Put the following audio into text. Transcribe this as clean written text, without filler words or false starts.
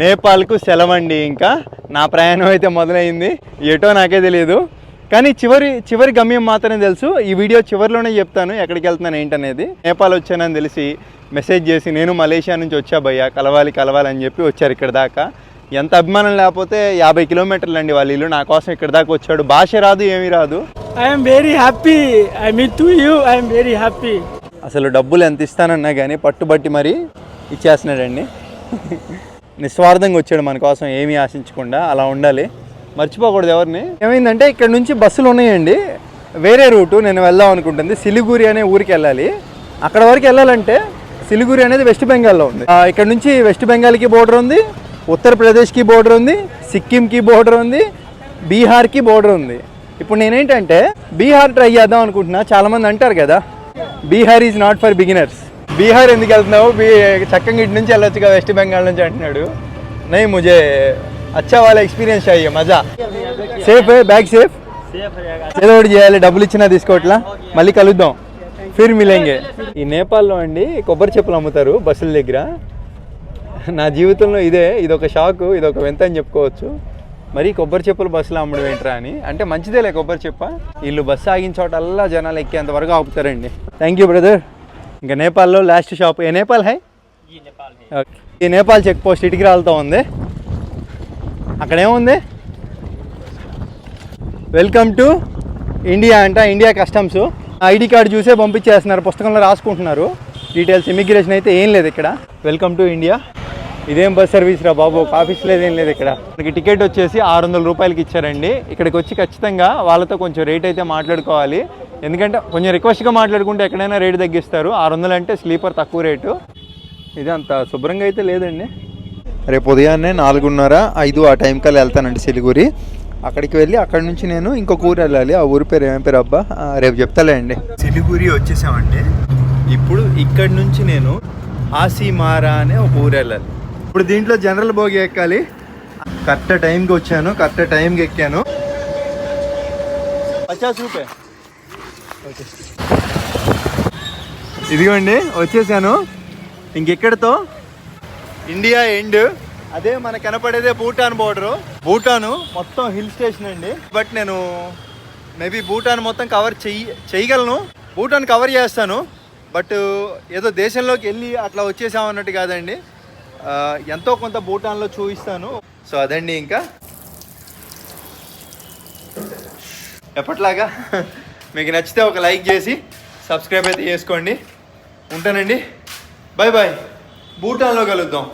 నేపాల్కు సెలవండి. ఇంకా నా ప్రయాణం అయితే మొదలైంది. ఎటో నాకే తెలియదు, కానీ చివరి గమ్యం మాత్రమే తెలుసు. ఈ వీడియో చివరిలోనే చెప్తాను ఎక్కడికి వెళ్తున్నాను ఏంటనేది. నేపాల్ వచ్చానని తెలిసి మెసేజ్ చేసి నేను మలేషియా నుంచి వచ్చా భయ్యా, కలవాలి అని చెప్పి వచ్చారు ఇక్కడ దాకా. ఎంత అభిమానం లేకపోతే 50 కిలోమీటర్లు అండి వాళ్ళ ఇల్లు. నా కోసం ఇక్కడ దాకా వచ్చాడు. భాష రాదు, ఏమీ రాదు. I'm very happy. I mean to you, I'm very happy. అసలు డబ్బులు ఎంత ఇస్తానన్నా కానీ పట్టుబట్టి మరీ ఇచ్చేస్తున్నాడండి. నిస్వార్థంగా వచ్చాడు మన కోసం, ఏమీ ఆశించకుండా. అలా ఉండాలి, మర్చిపోకూడదు ఎవరిని. ఏమైందంటే ఇక్కడ నుంచి బస్సులు ఉన్నాయండి, వేరే రూటు నేను వెళ్దాం అనుకుంటుంది. సిలిగురి అనే ఊరికి వెళ్ళాలి. అక్కడ వరకు వెళ్ళాలంటే సిలిగురి అనేది వెస్ట్ బెంగాల్లో ఉంది. ఇక్కడ నుంచి వెస్ట్ బెంగాల్కి బోర్డర్ ఉంది, ఉత్తరప్రదేశ్కి బోర్డర్ ఉంది, సిక్కింకి బోర్డర్ ఉంది, బీహార్కి బోర్డర్ ఉంది. ఇప్పుడు నేనేంటంటే బీహార్ ట్రై చేద్దాం అనుకుంటున్నా. చాలామంది అంటారు కదా Bihar is not for beginners. Bihar ఎందుకు వెళ్తున్నావు, చక్కగా ఇటు నుంచి వెళ్ళొచ్చుగా వెస్ట్ బెంగాల్ నుంచి అంటున్నాడు. నై ముజే అచ్చా వాళ్ళ ఎక్స్పీరియన్స్ అయ్యే మజా. సేఫ్ బ్యాగ్ సేఫ్, ఏదో ఒకటి చేయాలి. డబ్బులు ఇచ్చినా తీసుకోవట్లా. మళ్ళీ కలుద్దాం, ఫిర్ మిలేంగే. ఈ నేపాల్లో అండి కొబ్బరి చెప్పులు అమ్ముతారు బస్సుల దగ్గర. నా జీవితంలో ఇదొక షాకు, ఇదొక వింత అని చెప్పుకోవచ్చు. మరి కొబ్బరి చెప్పులు బస్సులో అమ్మడం ఏంట్రా అని. అంటే మంచిదేలే కొబ్బరి చెప్ప. వీళ్ళు బస్సు ఆగిన చోటల్లా జనాలు ఎక్కేంత వరకు ఆపుతారండి. Thank you brother. ఇంకా నేపాల్లో లాస్ట్ షాప్ ఏ నేపాల్ హై? ఈ నేపాల్ చెక్ పోస్ట్ ఇటుకి రాలుతూ ఉంది. అక్కడేముంది వెల్కమ్ టు ఇండియా అంట, ఇండియా కస్టమ్స్. ఐడి కార్డు చూసే పంపించేస్తున్నారు, పుస్తకంలో రాసుకుంటున్నారు డీటెయిల్స్. ఇమిగ్రేషన్ అయితే ఏం లేదు ఇక్కడ. Welcome to India. ఇదేం బస్ సర్వీస్ రా బాబు, ఒక ఆఫీస్ లేదేం లేదు ఇక్కడ. మనకి టికెట్ వచ్చేసి 600 రూపాయలకి ఇచ్చారండి. ఇక్కడికి వచ్చి ఖచ్చితంగా వాళ్ళతో కొంచెం రేట్ అయితే మాట్లాడుకోవాలి, ఎందుకంటే కొంచెం రిక్వెస్ట్గా మాట్లాడుకుంటే ఎక్కడైనా రేటు తగ్గిస్తారు. 600 అంటే స్లీపర్ తక్కువ రేటు. ఇది అంత శుభ్రంగా అయితే లేదండి. రేపు ఉదయాన్నే 4:30, 5 ఆ టైం కల్లా వెళ్తానండి సిలిగురి. అక్కడికి వెళ్ళి అక్కడి నుంచి నేను ఇంకొక ఊరు వెళ్ళాలి. ఆ ఊరి పేరు ఏం పేరు అబ్బా, రేపు చెప్తాలే అండి. సిలిగురి వచ్చేసామండి. ఇప్పుడు ఇక్కడి నుంచి నేను ఆసిమారా అనే ఒక ఊరు వెళ్ళాలి. ఇప్పుడు దీంట్లో జనరల్ బోగి ఎక్కాలి. కరెక్ట్ టైంకి వచ్చాను, కరెక్ట్ టైంకి ఎక్కాను. 50 రూపాయలు. ఇదిగోండి వచ్చేసాను. ఇంకెక్కడితో ఇండియా ఎండ్. అదే మనకు కనపడేదే భూటాన్ బోర్డరు. భూటాను మొత్తం హిల్ స్టేషన్ అండి. బట్ నేను మేబీ భూటాన్ మొత్తం కవర్ చేయగలను, భూటాన్ కవర్ చేస్తాను. బట్ ఏదో దేశంలోకి వెళ్ళి అట్లా వచ్చేసామన్నట్టు కాదండి, ఎంతో కొంత భూటాన్లో చూపిస్తాను. సో అదండి. ఇంకా ఎప్పట్లాగా మీకు నచ్చితే ఒక లైక్ చేసి సబ్స్క్రైబ్ అయితే చేసుకోండి. ఉంటానండి, బాయ్ బాయ్. భూటాన్లో కలుద్దాం.